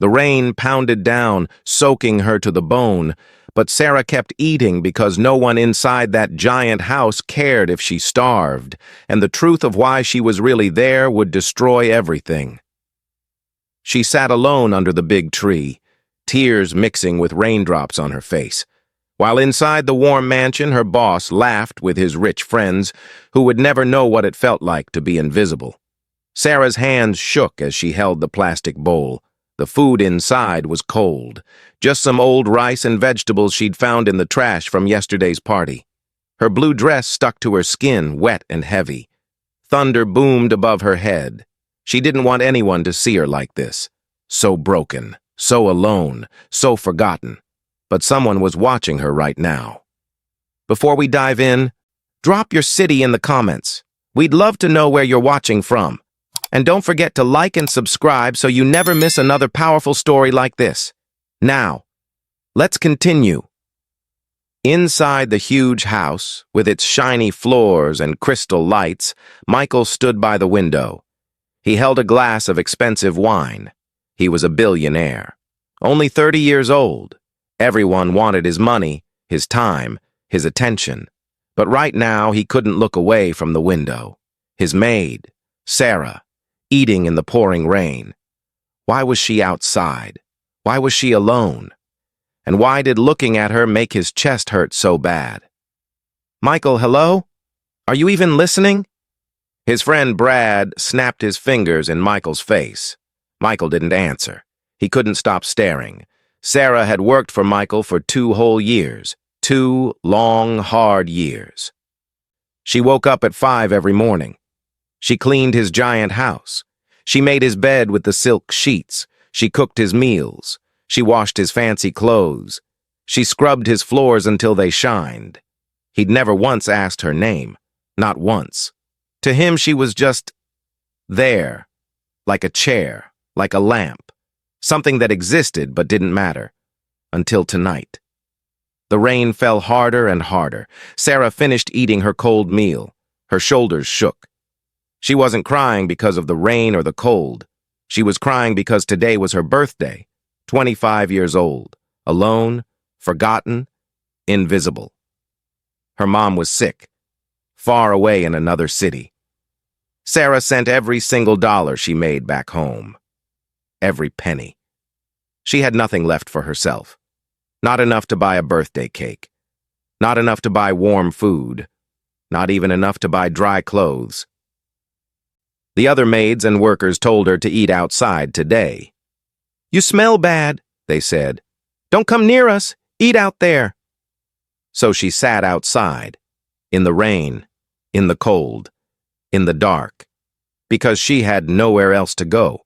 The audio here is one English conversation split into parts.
The rain pounded down, soaking her to the bone, but Sarah kept eating because no one inside that giant house cared if she starved, and the truth of why she was really there would destroy everything. She sat alone under the big tree, tears mixing with raindrops on her face, while inside the warm mansion her boss laughed with his rich friends who would never know what it felt like to be invisible. Sarah's hands shook as she held the plastic bowl. The food inside was cold, just some old rice and vegetables she'd found in the trash from yesterday's party. Her blue dress stuck to her skin, wet and heavy. Thunder boomed above her head. She didn't want anyone to see her like this. So broken, so alone, so forgotten. But someone was watching her right now. Before we dive in, drop your city in the comments. We'd love to know where you're watching from. And don't forget to like and subscribe so you never miss another powerful story like this. Now, let's continue. Inside the huge house, with its shiny floors and crystal lights, Michael stood by the window. He held a glass of expensive wine. He was a billionaire. Only 30 years old. Everyone wanted his money, his time, his attention. But right now he couldn't look away from the window. His maid, Sarah, eating in the pouring rain. Why was she outside? Why was she alone? And why did looking at her make his chest hurt so bad? Michael, hello? Are you even listening? His friend Brad snapped his fingers in Michael's face. Michael didn't answer. He couldn't stop staring. Sarah had worked for Michael for 2 whole years. 2 long, hard years. She woke up at 5 every morning. She cleaned his giant house. She made his bed with the silk sheets. She cooked his meals. She washed his fancy clothes. She scrubbed his floors until they shined. He'd never once asked her name. Not once. To him, she was just there, like a chair, like a lamp, something that existed but didn't matter, until tonight. The rain fell harder and harder. Sarah finished eating her cold meal. Her shoulders shook. She wasn't crying because of the rain or the cold. She was crying because today was her birthday, 25 years old, alone, forgotten, invisible. Her mom was sick, far away in another city. Sarah sent every single dollar she made back home. Every penny. She had nothing left for herself. Not enough to buy a birthday cake. Not enough to buy warm food. Not even enough to buy dry clothes. The other maids and workers told her to eat outside today. "You smell bad," they said. "Don't come near us. Eat out there." So she sat outside, in the rain, in the cold, in the dark, because she had nowhere else to go.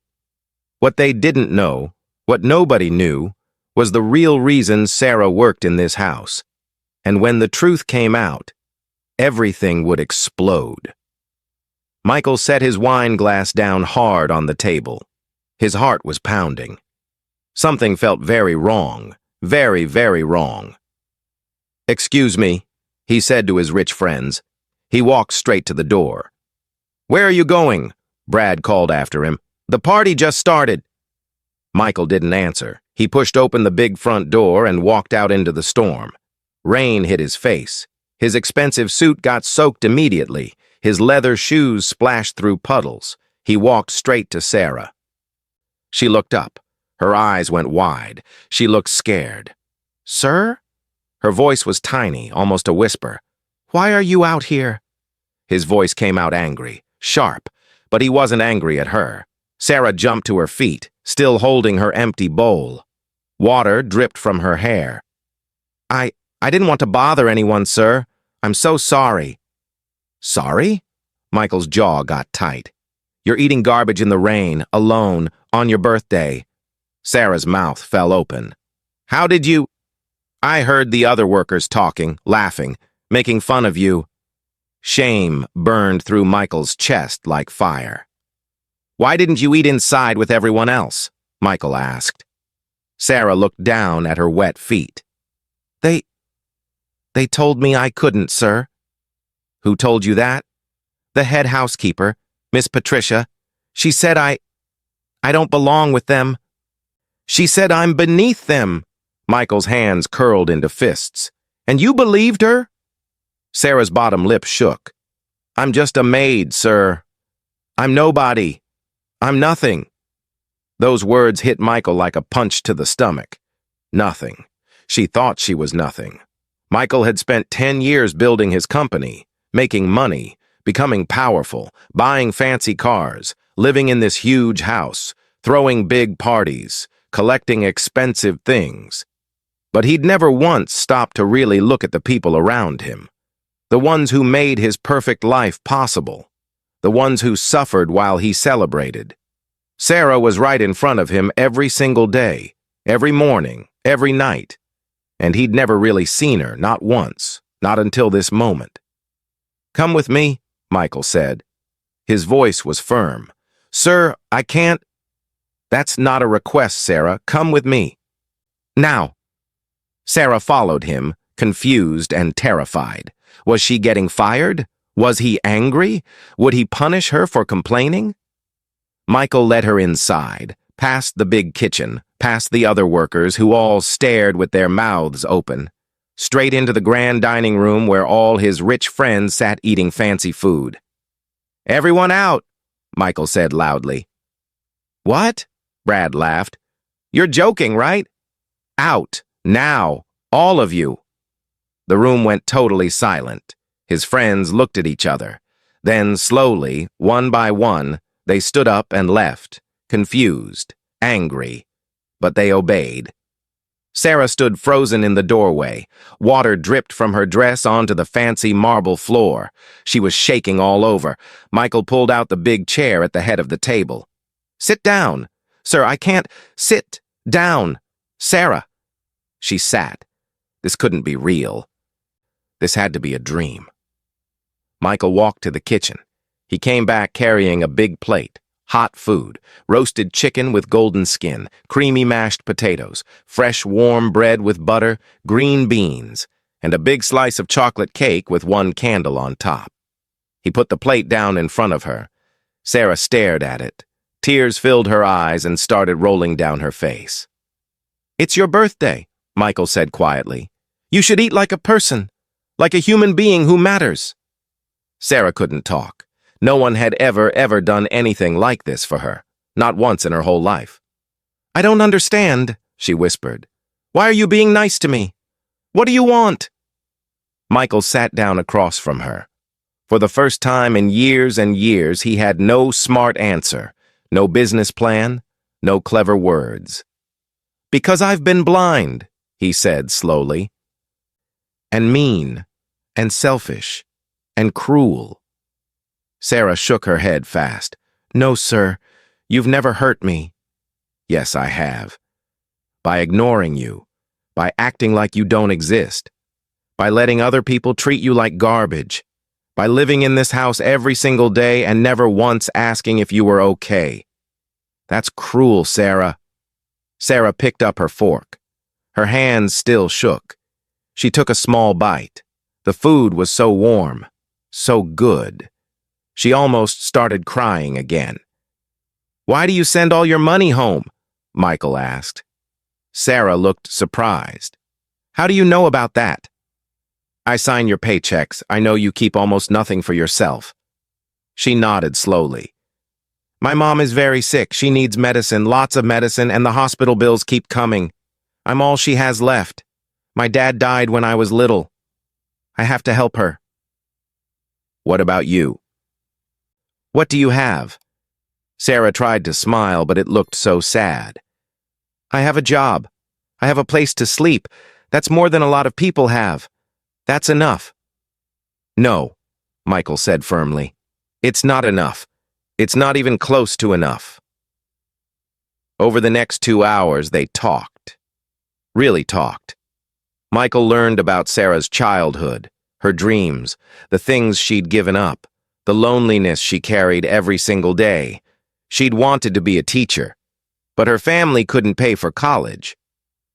What they didn't know, what nobody knew, was the real reason Sarah worked in this house. And when the truth came out, everything would explode. Michael set his wine glass down hard on the table. His heart was pounding. Something felt very wrong, very, very wrong. "Excuse me," he said to his rich friends. He walked straight to the door. "Where are you going?" Brad called after him. "The party just started." Michael didn't answer. He pushed open the big front door and walked out into the storm. Rain hit his face. His expensive suit got soaked immediately. His leather shoes splashed through puddles. He walked straight to Sarah. She looked up. Her eyes went wide. She looked scared. "Sir?" Her voice was tiny, almost a whisper. "Why are you out here?" His voice came out angry, sharp, but he wasn't angry at her. Sarah jumped to her feet, still holding her empty bowl. Water dripped from her hair. I didn't want to bother anyone, sir. I'm so sorry." "Sorry?" Michael's jaw got tight. "You're eating garbage in the rain, alone, on your birthday." Sarah's mouth fell open. "How did you—" "I heard the other workers talking, laughing, making fun of you." Shame burned through Michael's chest like fire. "Why didn't you eat inside with everyone else?" Michael asked. Sarah looked down at her wet feet. They told me I couldn't, sir." "Who told you that?" "The head housekeeper, Miss Patricia. She said I don't belong with them." She said I'm beneath them. Michael's hands curled into fists. And you believed her? Sarah's bottom lip shook. I'm just a maid, sir. I'm nobody. I'm nothing. Those words hit Michael like a punch to the stomach. Nothing. She thought she was nothing. Michael had spent 10 years building his company, making money, becoming powerful, buying fancy cars, living in this huge house, throwing big parties, collecting expensive things. But he'd never once stopped to really look at the people around him. The ones who made his perfect life possible. The ones who suffered while he celebrated. Sarah was right in front of him every single day, every morning, every night. And he'd never really seen her, not once, not until this moment. Come with me, Michael said. His voice was firm. Sir, I can't. That's not a request, Sarah. Come with me. Now. Sarah followed him, confused and terrified. Was she getting fired? Was he angry? Would he punish her for complaining? Michael led her inside, past the big kitchen, past the other workers who all stared with their mouths open, straight into the grand dining room where all his rich friends sat eating fancy food. Everyone out, Michael said loudly. What? Brad laughed. You're joking, right? Out, now, all of you. The room went totally silent. His friends looked at each other. Then, slowly, one by one, they stood up and left, confused, angry. But they obeyed. Sarah stood frozen in the doorway. Water dripped from her dress onto the fancy marble floor. She was shaking all over. Michael pulled out the big chair at the head of the table. Sit down. Sir, I can't. Sit down. Sarah. She sat. This couldn't be real. This had to be a dream. Michael walked to the kitchen. He came back carrying a big plate. Hot food, roasted chicken with golden skin, creamy mashed potatoes, fresh warm bread with butter, green beans, and a big slice of chocolate cake with one candle on top. He put the plate down in front of her. Sarah stared at it. Tears filled her eyes and started rolling down her face. It's your birthday, Michael said quietly. You should eat like a person, like a human being who matters. Sarah couldn't talk. No one had ever done anything like this for her, not once in her whole life. I don't understand, she whispered. Why are you being nice to me? What do you want? Michael sat down across from her. For the first time in years and years, he had no smart answer, no business plan, no clever words. Because I've been blind, he said slowly. And mean, and selfish, and cruel. Sarah shook her head fast. No, sir, you've never hurt me. Yes, I have. By ignoring you, by acting like you don't exist, by letting other people treat you like garbage, by living in this house every single day and never once asking if you were okay. That's cruel, Sarah. Sarah picked up her fork. Her hands still shook. She took a small bite. The food was so warm, so good. She almost started crying again. Why do you send all your money home? Michael asked. Sarah looked surprised. How do you know about that? I sign your paychecks. I know you keep almost nothing for yourself. She nodded slowly. My mom is very sick. She needs medicine, lots of medicine, and the hospital bills keep coming. I'm all she has left. My dad died when I was little. I have to help her. What about you? What do you have? Sarah tried to smile, but it looked so sad. I have a job. I have a place to sleep. That's more than a lot of people have. That's enough. No, Michael said firmly. It's not enough. It's not even close to enough. Over the next 2 hours, they talked. Really talked. Michael learned about Sarah's childhood, her dreams, the things she'd given up, the loneliness she carried every single day. She'd wanted to be a teacher, but her family couldn't pay for college.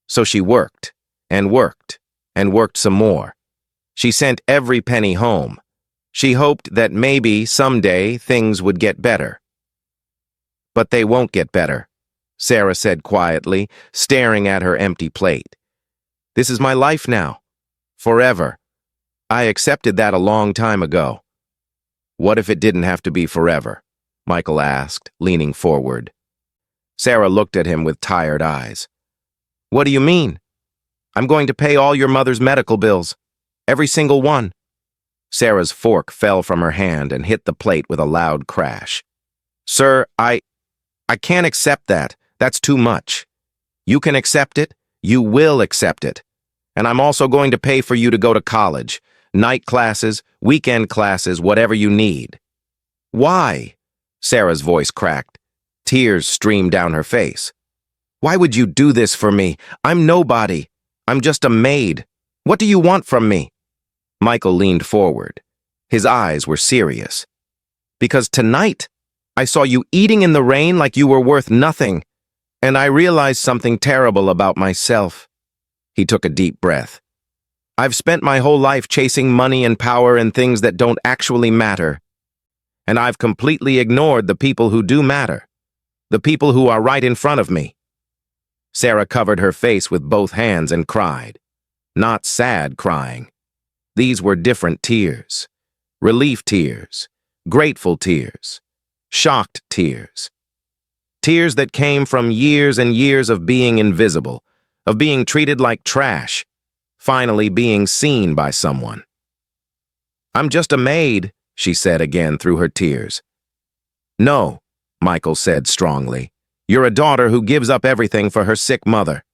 So she worked, and worked, and worked some more. She sent every penny home. She hoped that maybe someday things would get better. But they won't get better, Sarah said quietly, staring at her empty plate. This is my life now. Forever. I accepted that a long time ago. What if it didn't have to be forever? Michael asked, leaning forward. Sarah looked at him with tired eyes. What do you mean? I'm going to pay all your mother's medical bills. Every single one. Sarah's fork fell from her hand and hit the plate with a loud crash. Sir, I can't accept that. That's too much. You can accept it. You will accept it. And I'm also going to pay for you to go to college. Night classes, weekend classes, whatever you need. Why? Sarah's voice cracked. Tears streamed down her face. Why would you do this for me? I'm nobody. I'm just a maid. What do you want from me? Michael leaned forward. His eyes were serious. Because tonight, I saw you eating in the rain like you were worth nothing, and I realized something terrible about myself. He took a deep breath. I've spent my whole life chasing money and power and things that don't actually matter. And I've completely ignored the people who do matter. The people who are right in front of me. Sarah covered her face with both hands and cried. Not sad crying. These were different tears. Relief tears. Grateful tears. Shocked tears. Tears that came from years and years of being invisible, of being treated like trash, finally being seen by someone. I'm just a maid, she said again through her tears. No, Michael said strongly. You're a daughter who gives up everything for her sick mother.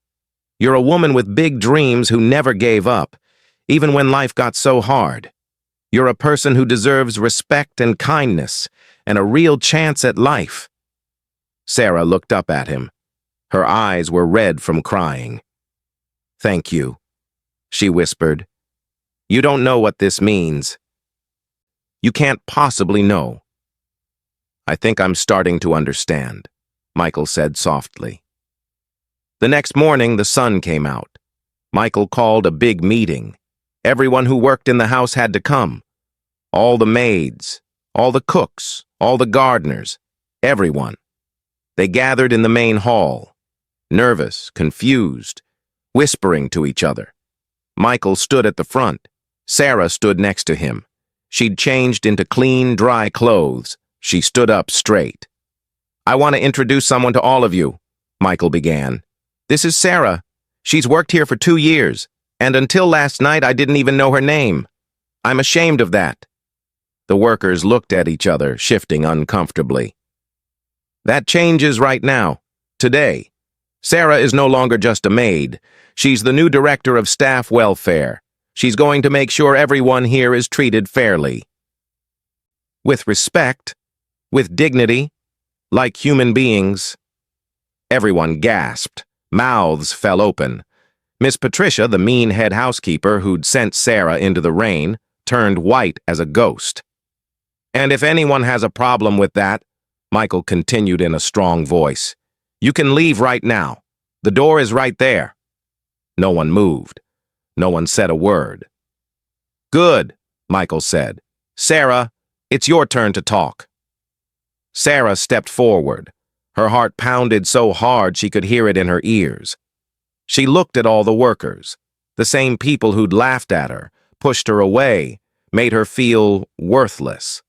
You're a woman with big dreams who never gave up, even when life got so hard. You're a person who deserves respect and kindness and a real chance at life. Sarah looked up at him. Her eyes were red from crying. Thank you, she whispered. You don't know what this means. You can't possibly know. I think I'm starting to understand, Michael said softly. The next morning, the sun came out. Michael called a big meeting. Everyone who worked in the house had to come. All the maids, all the cooks, all the gardeners, everyone. They gathered in the main hall, nervous, confused, whispering to each other. Michael stood at the front. Sarah stood next to him. She'd changed into clean, dry clothes. She stood up straight. I want to introduce someone to all of you, Michael began. This is Sarah. She's worked here for 2 years, and until last night I didn't even know her name. I'm ashamed of that. The workers looked at each other, shifting uncomfortably. That changes right now, today. Sarah is no longer just a maid. She's the new director of staff welfare. She's going to make sure everyone here is treated fairly. With respect, with dignity, like human beings. Everyone gasped. Mouths fell open. Miss Patricia, the mean head housekeeper who'd sent Sarah into the rain, turned white as a ghost. And if anyone has a problem with that, Michael continued in a strong voice, you can leave right now. The door is right there. No one moved. No one said a word. Good, Michael said. Sarah, it's your turn to talk. Sarah stepped forward. Her heart pounded so hard she could hear it in her ears. She looked at all the workers, the same people who'd laughed at her, pushed her away, made her feel worthless.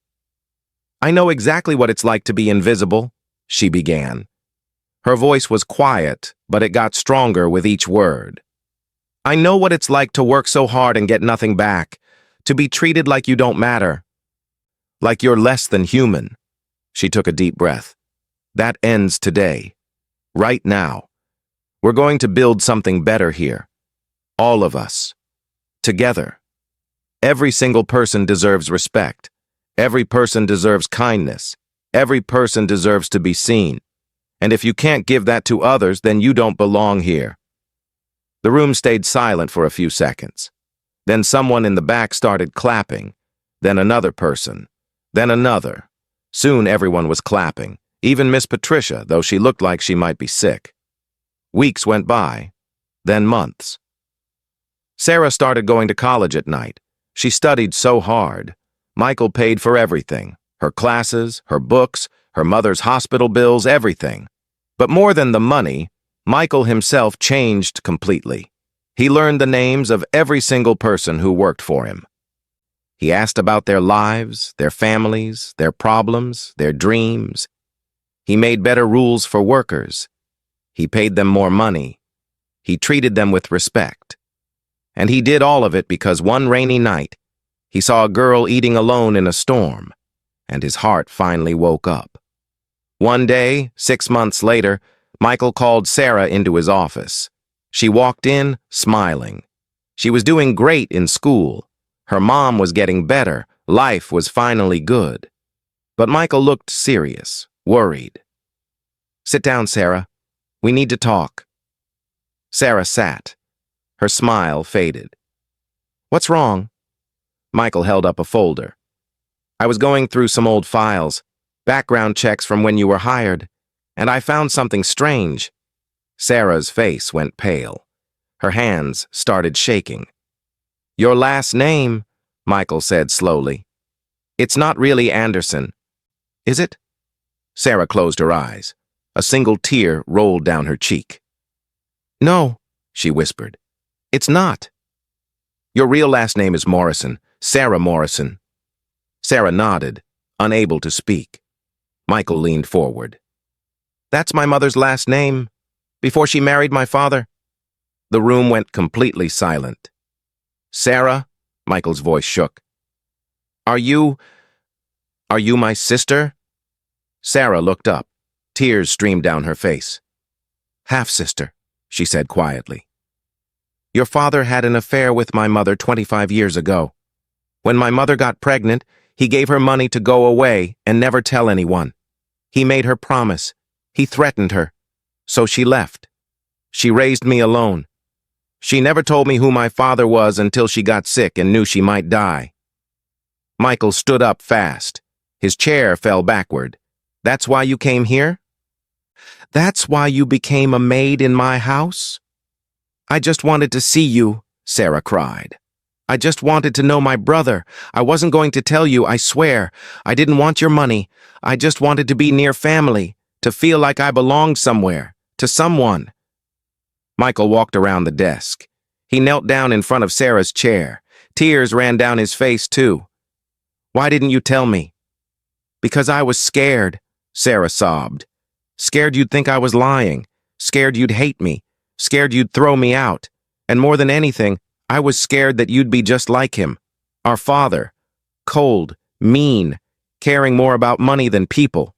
I know exactly what it's like to be invisible, she began. Her voice was quiet, but it got stronger with each word. I know what it's like to work so hard and get nothing back, to be treated like you don't matter, like you're less than human. She took a deep breath. That ends today, right now. We're going to build something better here. All of us. Together. Every single person deserves respect. Every person deserves kindness. Every person deserves to be seen. And if you can't give that to others, then you don't belong here. The room stayed silent for a few seconds. Then someone in the back started clapping. Then another person. Then another. Soon everyone was clapping. Even Miss Patricia, though she looked like she might be sick. Weeks went by. Then months. Sarah started going to college at night. She studied so hard. Michael paid for everything. Her classes, her books, her mother's hospital bills, everything. But more than the money, Michael himself changed completely. He learned the names of every single person who worked for him. He asked about their lives, their families, their problems, their dreams. He made better rules for workers. He paid them more money. He treated them with respect. And he did all of it because one rainy night, he saw a girl eating alone in a storm, and his heart finally woke up. One day, 6 months later, Michael called Sarah into his office. She walked in, smiling. She was doing great in school. Her mom was getting better. Life was finally good. But Michael looked serious, worried. "Sit down, Sarah. We need to talk." Sarah sat. Her smile faded. "What's wrong?" Michael held up a folder. "I was going through some old files, background checks from when you were hired, and I found something strange." Sarah's face went pale. Her hands started shaking. "Your last name," Michael said slowly. "It's not really Anderson, is it?" Sarah closed her eyes. A single tear rolled down her cheek. "No," she whispered. "It's not. Your real last name is Morrison, Sarah Morrison." Sarah nodded, unable to speak. Michael leaned forward. "That's my mother's last name, before she married my father." The room went completely silent. "Sarah," Michael's voice shook. Are you my sister?" Sarah looked up. Tears streamed down her face. "Half-sister," she said quietly. "Your father had an affair with my mother 25 years ago. When my mother got pregnant, he gave her money to go away and never tell anyone. He made her promise. He threatened her. So she left. She raised me alone. She never told me who my father was until she got sick and knew she might die." Michael stood up fast. His chair fell backward. "That's why you came here? That's why you became a maid in my house?" "I just wanted to see you," Sarah cried. "I just wanted to know my brother. I wasn't going to tell you, I swear. I didn't want your money. I just wanted to be near family, to feel like I belonged somewhere, to someone." Michael walked around the desk. He knelt down in front of Sarah's chair. Tears ran down his face, too. "Why didn't you tell me?" "Because I was scared," Sarah sobbed. "Scared you'd think I was lying. Scared you'd hate me. Scared you'd throw me out. And more than anything, I was scared that you'd be just like him. Our father. Cold, mean, caring more about money than people."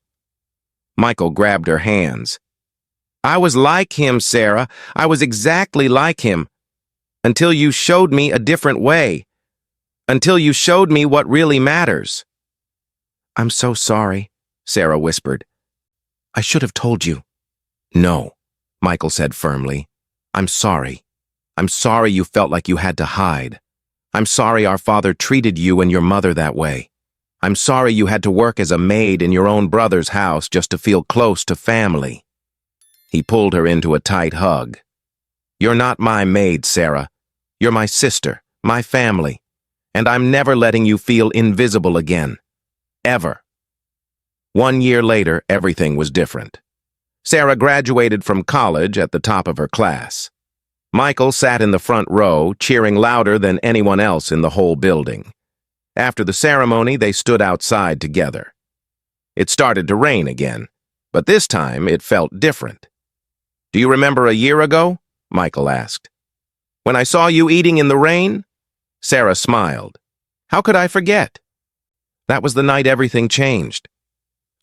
Michael grabbed her hands. "I was like him, Sarah. I was exactly like him. Until you showed me a different way. Until you showed me what really matters." "I'm so sorry," Sarah whispered. "I should have told you." "No," Michael said firmly. "I'm sorry. I'm sorry you felt like you had to hide. I'm sorry our father treated you and your mother that way. I'm sorry you had to work as a maid in your own brother's house just to feel close to family." He pulled her into a tight hug. "You're not my maid, Sarah. You're my sister, my family. And I'm never letting you feel invisible again. Ever." 1 year later, everything was different. Sarah graduated from college at the top of her class. Michael sat in the front row, cheering louder than anyone else in the whole building. After the ceremony, they stood outside together. It started to rain again, but this time it felt different. "Do you remember a year ago?" Michael asked. "When I saw you eating in the rain?" Sarah smiled. "How could I forget?" "That was the night everything changed."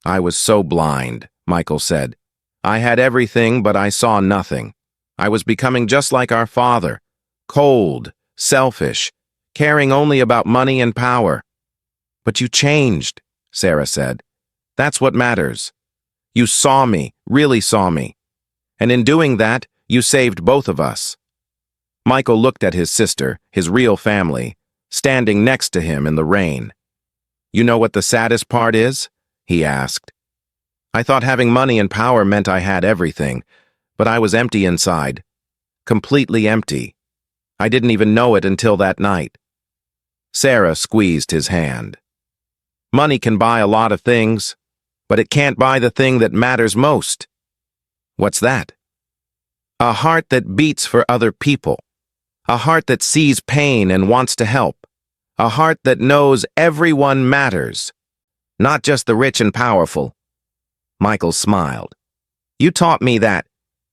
"I was so blind," Michael said. "I had everything, but I saw nothing. I was becoming just like our father, cold, selfish, caring only about money and power." "But you changed," Sarah said. "That's what matters. You saw me, really saw me. And in doing that, you saved both of us." Michael looked at his sister, his real family, standing next to him in the rain. "You know what the saddest part is?" he asked. "I thought having money and power meant I had everything, but I was empty inside. Completely empty. I didn't even know it until that night." Sarah squeezed his hand. "Money can buy a lot of things, but it can't buy the thing that matters most." What's that? A heart that beats for other people. A heart that sees pain and wants to help. A heart that knows everyone matters, not just the rich and powerful. Michael smiled. You taught me that.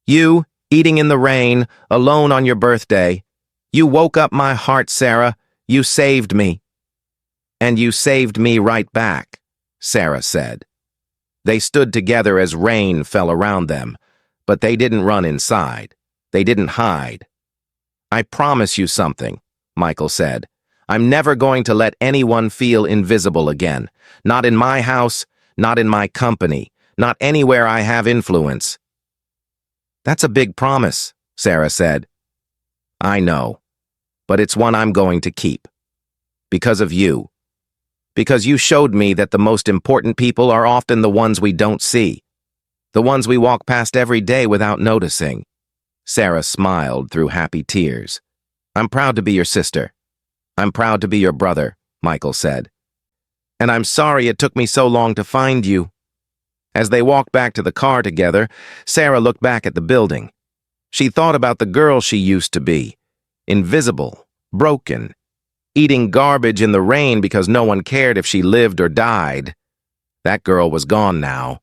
You, eating in the rain, alone on your birthday. You woke up my heart, Sarah. You saved me. And you saved me right back, Sarah said. They stood together as rain fell around them, but they didn't run inside. They didn't hide. I promise you something, Michael said. I'm never going to let anyone feel invisible again. Not in my house, not in my company, not anywhere I have influence. That's a big promise, Sarah said. I know, but it's one I'm going to keep. Because of you. Because you showed me that the most important people are often the ones we don't see. The ones we walk past every day without noticing. Sarah smiled through happy tears. I'm proud to be your sister. I'm proud to be your brother, Michael said. And I'm sorry it took me so long to find you. As they walked back to the car together, Sarah looked back at the building. She thought about the girl she used to be. Invisible, broken, eating garbage in the rain because no one cared if she lived or died. That girl was gone now.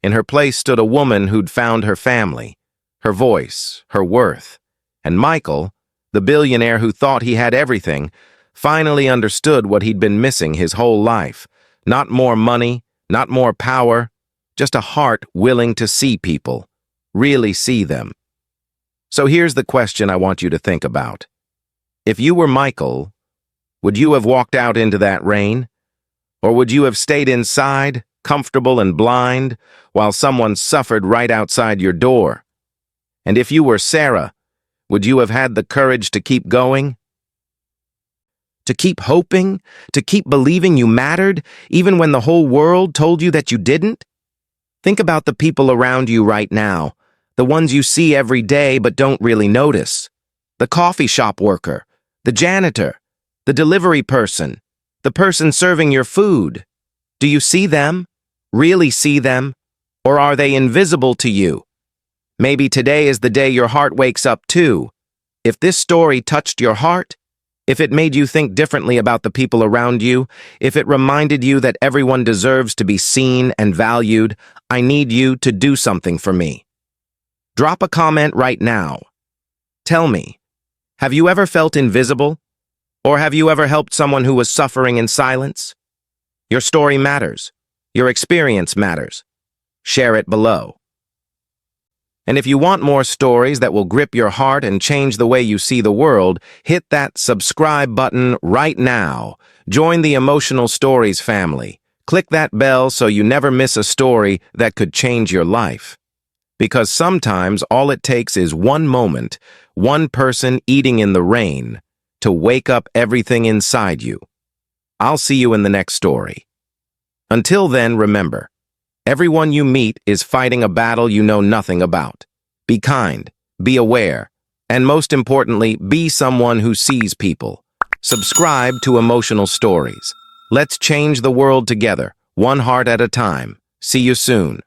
In her place stood a woman who'd found her family, her voice, her worth. And Michael, the billionaire who thought he had everything, finally understood what he'd been missing his whole life. Not more money, not more power, just a heart willing to see people, really see them. So here's the question I want you to think about. If you were Michael, would you have walked out into that rain? Or would you have stayed inside, comfortable and blind, while someone suffered right outside your door? And if you were Sarah, would you have had the courage to keep going? To keep hoping? To keep believing you mattered, even when the whole world told you that you didn't? Think about the people around you right now, the ones you see every day but don't really notice. The coffee shop worker, the janitor, the delivery person, the person serving your food. Do you see them? Really see them? Or are they invisible to you? Maybe today is the day your heart wakes up too. If this story touched your heart, if it made you think differently about the people around you, if it reminded you that everyone deserves to be seen and valued, I need you to do something for me. Drop a comment right now. Tell me, have you ever felt invisible? Or have you ever helped someone who was suffering in silence? Your story matters. Your experience matters. Share it below. And if you want more stories that will grip your heart and change the way you see the world, hit that subscribe button right now. Join the Emotional Stories family. Click that bell so you never miss a story that could change your life. Because sometimes all it takes is one moment, one person eating in the rain, to wake up everything inside you. I'll see you in the next story. Until then, remember, everyone you meet is fighting a battle you know nothing about. Be kind, be aware, and most importantly, be someone who sees people. Subscribe to Emotional Stories. Let's change the world together, one heart at a time. See you soon.